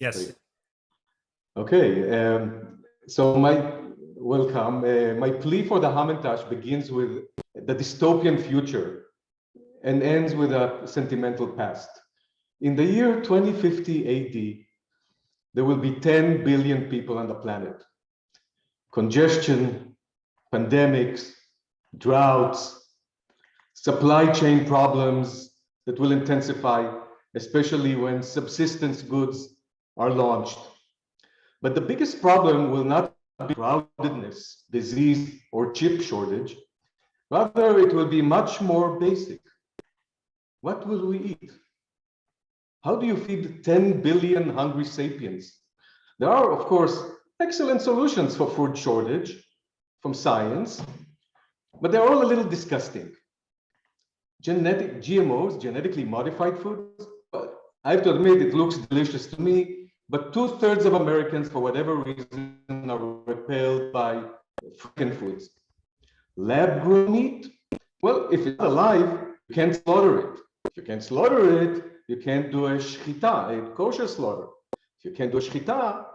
Yes. Okay. So welcome. My plea for the Hamantasch begins with the dystopian future and ends with a sentimental past. In the year 2050 AD, there will be 10 billion people on the planet. Congestion, pandemics, droughts, supply chain problems that will intensify, especially when subsistence goods are launched. But the biggest problem will not be crowdedness, disease, or chip shortage. Rather, it will be much more basic. What will we eat? How do you feed 10 billion hungry sapiens? There are, of course, excellent solutions for food shortage from science, but they're all a little disgusting. GMOs, genetically modified foods, I have to admit it looks delicious to me, but 2/3 of Americans, for whatever reason, are repelled by freaking foods. Lab-grown meat, well, if it's alive, you can't slaughter it. If you can't slaughter it, you can't do a shchita, a kosher slaughter. If you can't do a shchita,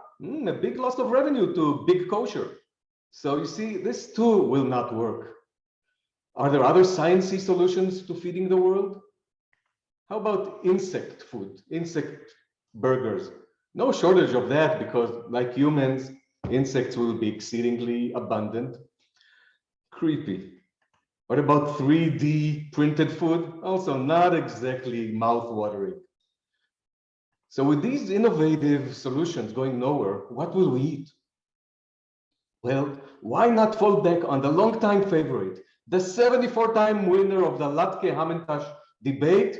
a big loss of revenue to big kosher. So you see, this too will not work. Are there other sciencey solutions to feeding the world? How about insect food, insect burgers? No shortage of that because, like humans, insects will be exceedingly abundant. Creepy. What about 3D printed food? Also not exactly mouth-watering. So with these innovative solutions going nowhere, what will we eat? Well, why not fall back on the long-time favorite, the 74-time winner of the Latke Hamantasch debate,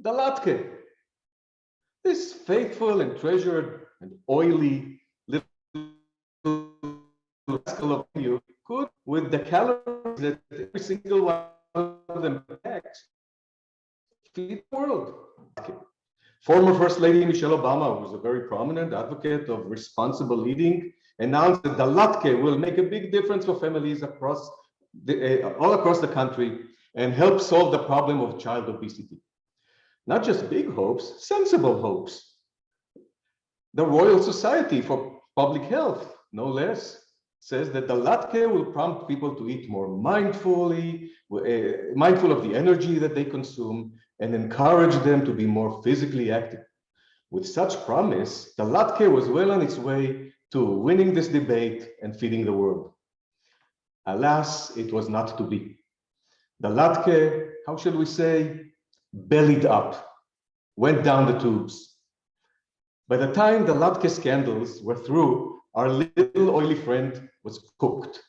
the Latke. This faithful and treasured and oily little rascal of you could, with the calories that every single one of them packs, feed the world. Former First Lady Michelle Obama, who was a very prominent advocate of responsible eating, announced that the Latke will make a big difference for families across all across the country and help solve the problem of child obesity. Not just big hopes, sensible hopes. The Royal Society for Public Health, no less, says that the Latke will prompt people to eat more mindfully, mindful of the energy that they consume, and encourage them to be more physically active. With such promise, the Latke was well on its way to winning this debate and feeding the world. Alas, it was not to be. The Latke, how shall we say, bellied up, went down the tubes. By the time the Latke scandals were through, our little oily friend was cooked.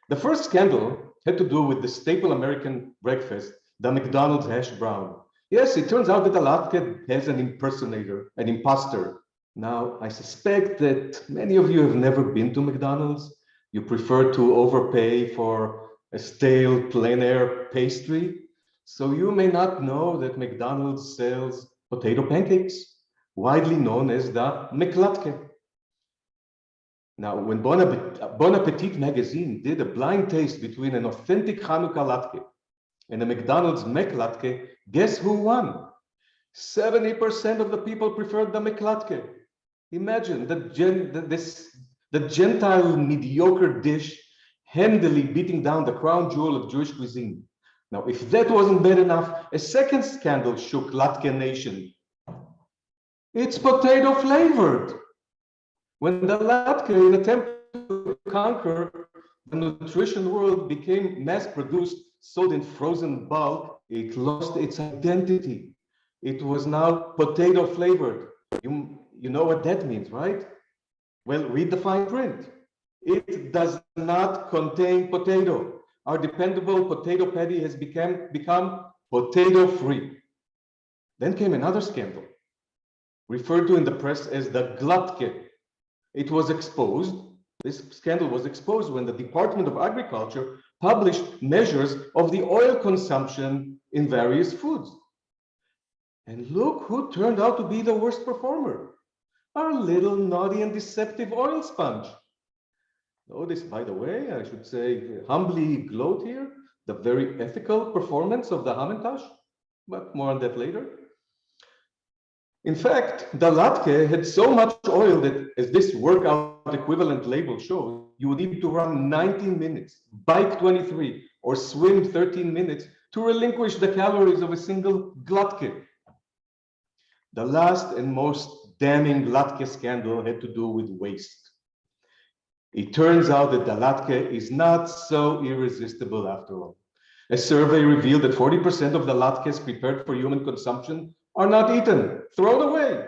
The first scandal had to do with the staple American breakfast, the McDonald's hash brown. Yes, it turns out that the Latke has an impersonator, an imposter. Now, I suspect that many of you have never been to McDonald's. You prefer to overpay for a stale plein air pastry. So you may not know that McDonald's sells potato pancakes, widely known as the McLatke. Now, when Bon Appetit magazine did a blind taste between an authentic Hanukkah latke and a McDonald's McLatke, guess who won? 70% of the people preferred the McLatke. Imagine the Gentile mediocre dish handily beating down the crown jewel of Jewish cuisine. Now, if that wasn't bad enough, a second scandal shook Latke Nation. It's potato flavored. When the Latke, in an attempt to conquer the nutrition world, became mass-produced, sold in frozen bulk, it lost its identity. It was now potato flavored. You know what that means, right? Well, read the fine print. It does not contain potato. Our dependable potato patty has become potato-free. Then came another scandal, referred to in the press as the Glatke. It was exposed, this scandal was exposed when the Department of Agriculture published measures of the oil consumption in various foods. And look who turned out to be the worst performer, our little naughty and deceptive oil sponge. Notice, by the way, I should say, humbly gloat here, the very ethical performance of the Hamantasch, but more on that later. In fact, the Latke had so much oil that, as this workout equivalent label shows, you would need to run 19 minutes, bike 23, or swim 13 minutes to relinquish the calories of a single Latke. The last and most damning Latke scandal had to do with waste. It turns out that the Latke is not so irresistible after all. A survey revealed that 40% of the latkes prepared for human consumption are not eaten, thrown away.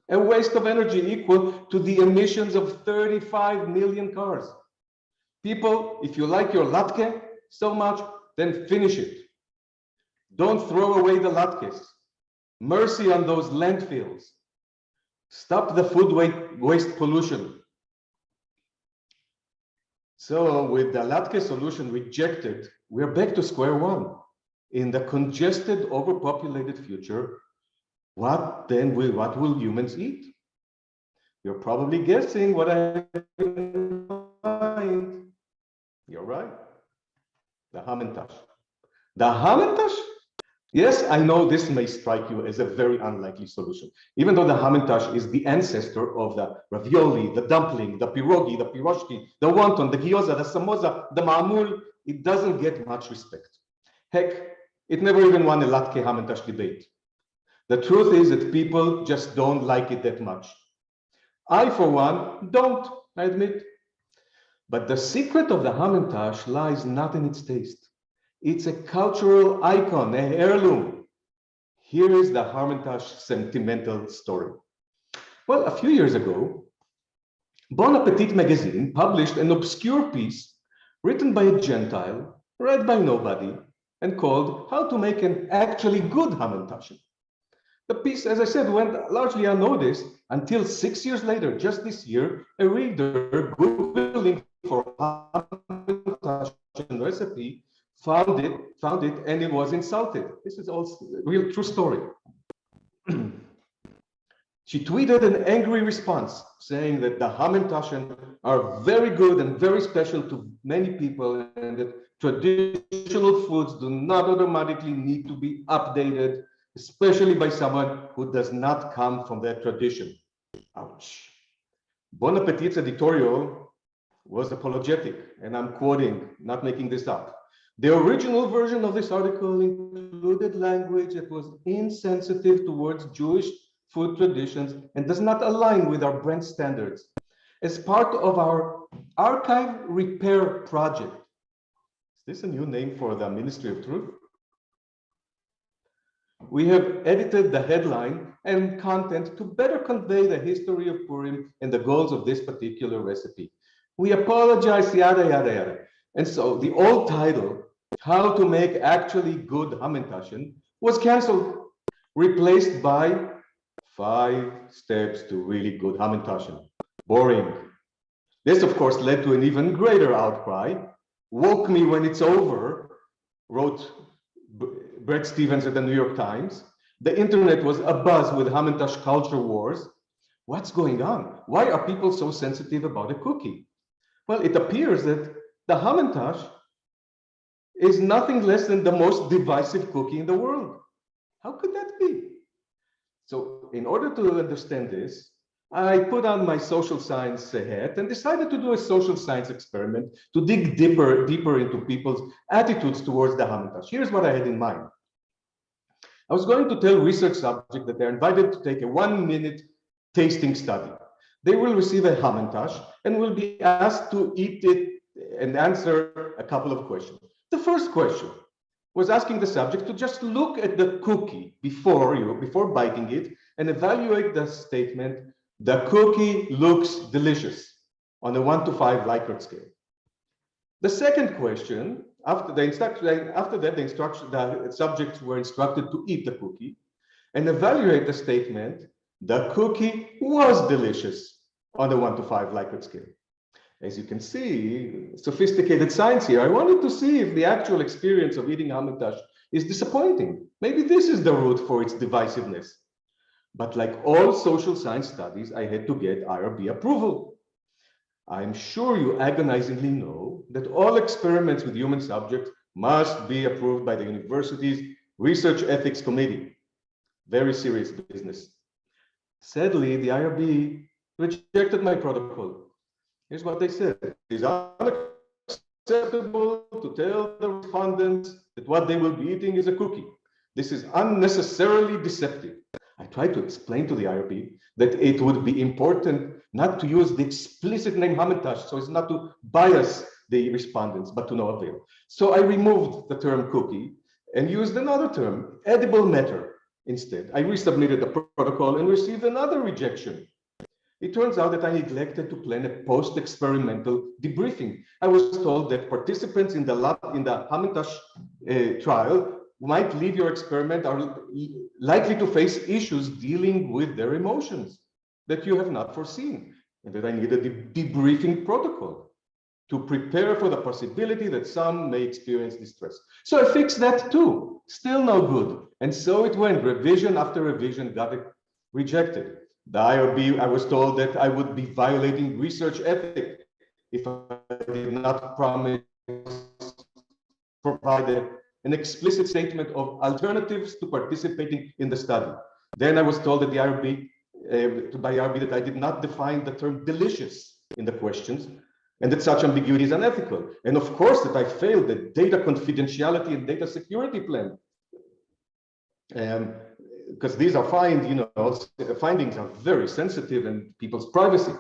A waste of energy equal to the emissions of 35 million cars. People, if you like your latke so much, then finish it. Don't throw away the latkes. Mercy on those landfills. Stop the food waste pollution. So with the Latke solution rejected, we're back to square one. In the congested, overpopulated future, what will humans eat? You're probably guessing what I have in mind. You're right. The Hamantasch. The Hamantasch? Yes, I know this may strike you as a very unlikely solution, even though the Hamantasch is the ancestor of the ravioli, the dumpling, the pierogi, the piroshki, the wonton, the gyoza, the samosa, the ma'amul. It doesn't get much respect. Heck, it never even won a Latke Hamantasch debate. The truth is that people just don't like it that much. I, for one, don't, I admit. But the secret of the Hamantasch lies not in its taste. It's a cultural icon, a heirloom. Here is the Hamantasch sentimental story. Well, a few years ago, Bon Appetit magazine published an obscure piece written by a Gentile, read by nobody, and called How to Make an Actually Good Hamantasch. The piece, as I said, went largely unnoticed until 6 years later, just this year, a reader Googling for Hamantasch recipe found it, and it was insulted. This is also a real true story. She tweeted an angry response saying that the Hamantaschen are very good and very special to many people, and that traditional foods do not automatically need to be updated, especially by someone who does not come from that tradition. Ouch. Bon Appetit's editorial was apologetic, and I'm quoting, not making this up. The original version of this article included language that was insensitive towards Jewish food traditions and does not align with our brand standards. As part of our archive repair project, is this a new name for the Ministry of Truth? We have edited the headline and content to better convey the history of Purim and the goals of this particular recipe. We apologize, yada, yada, yada. And so the old title, How to Make Actually Good Hamantaschen, was canceled, replaced by 5 Steps to Really Good Hamantaschen. Boring. This, of course, led to an even greater outcry. Woke me when it's over, wrote Bret Stephens at the New York Times. The internet was abuzz with Hamantasch culture wars. What's going on? Why are people so sensitive about a cookie? Well, it appears that the Hamantasch is nothing less than the most divisive cookie in the world. How could that be? So in order to understand this, I put on my social science hat and decided to do a social science experiment to dig deeper into people's attitudes towards the Hamantasch. Here's what I had in mind. I was going to tell research subjects that they're invited to take a 1-minute tasting study. They will receive a Hamantasch and will be asked to eat it and answer a couple of questions. The first question was asking the subject to just look at the cookie before biting it and evaluate the statement, the cookie looks delicious, on a 1 to 5 Likert scale. The second question, after that, the subjects were instructed to eat the cookie and evaluate the statement, the cookie was delicious, on a 1 to 5 Likert scale. As you can see, sophisticated science here. I wanted to see if the actual experience of eating Hamantasch is disappointing. Maybe this is the root for its divisiveness. But like all social science studies, I had to get IRB approval. I'm sure you agonizingly know that all experiments with human subjects must be approved by the university's Research Ethics Committee. Very serious business. Sadly, the IRB rejected my protocol. Here's what they said. It is unacceptable to tell the respondents that what they will be eating is a cookie. This is unnecessarily deceptive. I tried to explain to the IRB that it would be important not to use the explicit name Hamantasch so as not to bias the respondents, but to no avail. So I removed the term cookie and used another term, edible matter, instead. I resubmitted the protocol and received another rejection. It turns out that I neglected to plan a post-experimental debriefing. I was told that participants in the Hamantasch trial might leave your experiment are likely to face issues dealing with their emotions that you have not foreseen, and that I needed a debriefing protocol to prepare for the possibility that some may experience distress. So I fixed that too, still no good. And so it went, revision after revision got it rejected. The IRB, I was told that I would be violating research ethics if I did not provide an explicit statement of alternatives to participating in the study. Then I was told that the IRB, by IRB, that I did not define the term delicious in the questions, and that such ambiguity is unethical. And of course, that I failed the data confidentiality and data security plan. Because these are findings are very sensitive and people's privacy.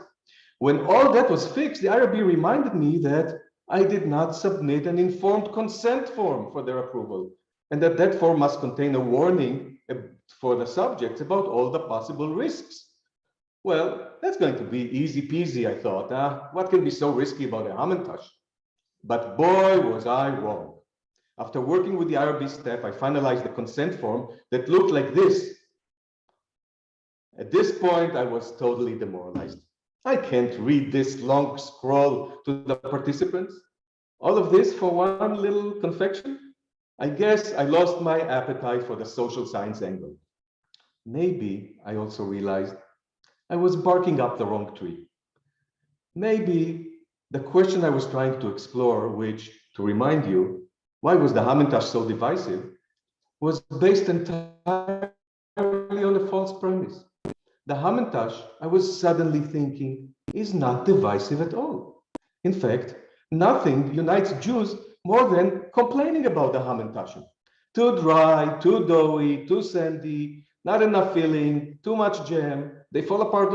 When all that was fixed, the IRB reminded me that I did not submit an informed consent form for their approval, and that form must contain a warning for the subjects about all the possible risks. Well, that's going to be easy peasy, I thought. What can be so risky about a Hamantasch? But boy, was I wrong. After working with the IRB staff, I finalized the consent form that looked like this. At this point, I was totally demoralized. I can't read this long scroll to the participants. All of this for one little confection? I guess I lost my appetite for the social science angle. Maybe, I also realized, I was barking up the wrong tree. Maybe the question I was trying to explore, which, to remind you, why was the Hamantasch so divisive, was based entirely on a false premise. The Hamantasch, I was suddenly thinking, is not divisive at all. In fact, nothing unites Jews more than complaining about the Hamantasch. Too dry, too doughy, too sandy, not enough filling, too much jam. They fall apart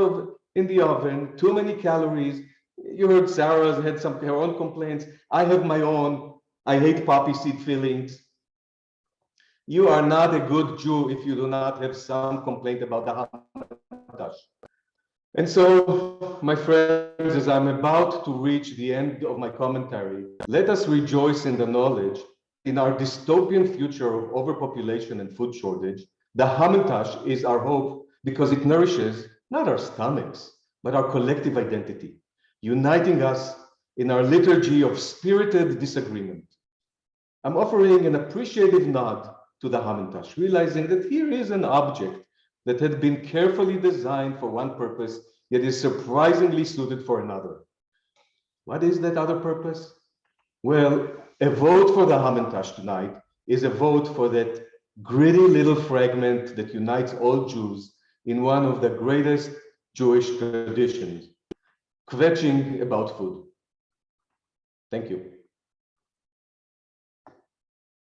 in the oven, too many calories. You heard Sarah's had her own complaints. I have my own. I hate poppy seed fillings. You are not a good Jew if you do not have some complaint about the Hamantasch. And so, my friends, as I'm about to reach the end of my commentary, let us rejoice in the knowledge in our dystopian future of overpopulation and food shortage. The Hamantasch is our hope because it nourishes not our stomachs, but our collective identity, uniting us in our liturgy of spirited disagreement. I'm offering an appreciative nod to the Hamantasch, realizing that here is an object that had been carefully designed for one purpose, yet is surprisingly suited for another. What is that other purpose? Well, a vote for the Hamantasch tonight is a vote for that gritty little fragment that unites all Jews in one of the greatest Jewish traditions, kvetching about food. Thank you.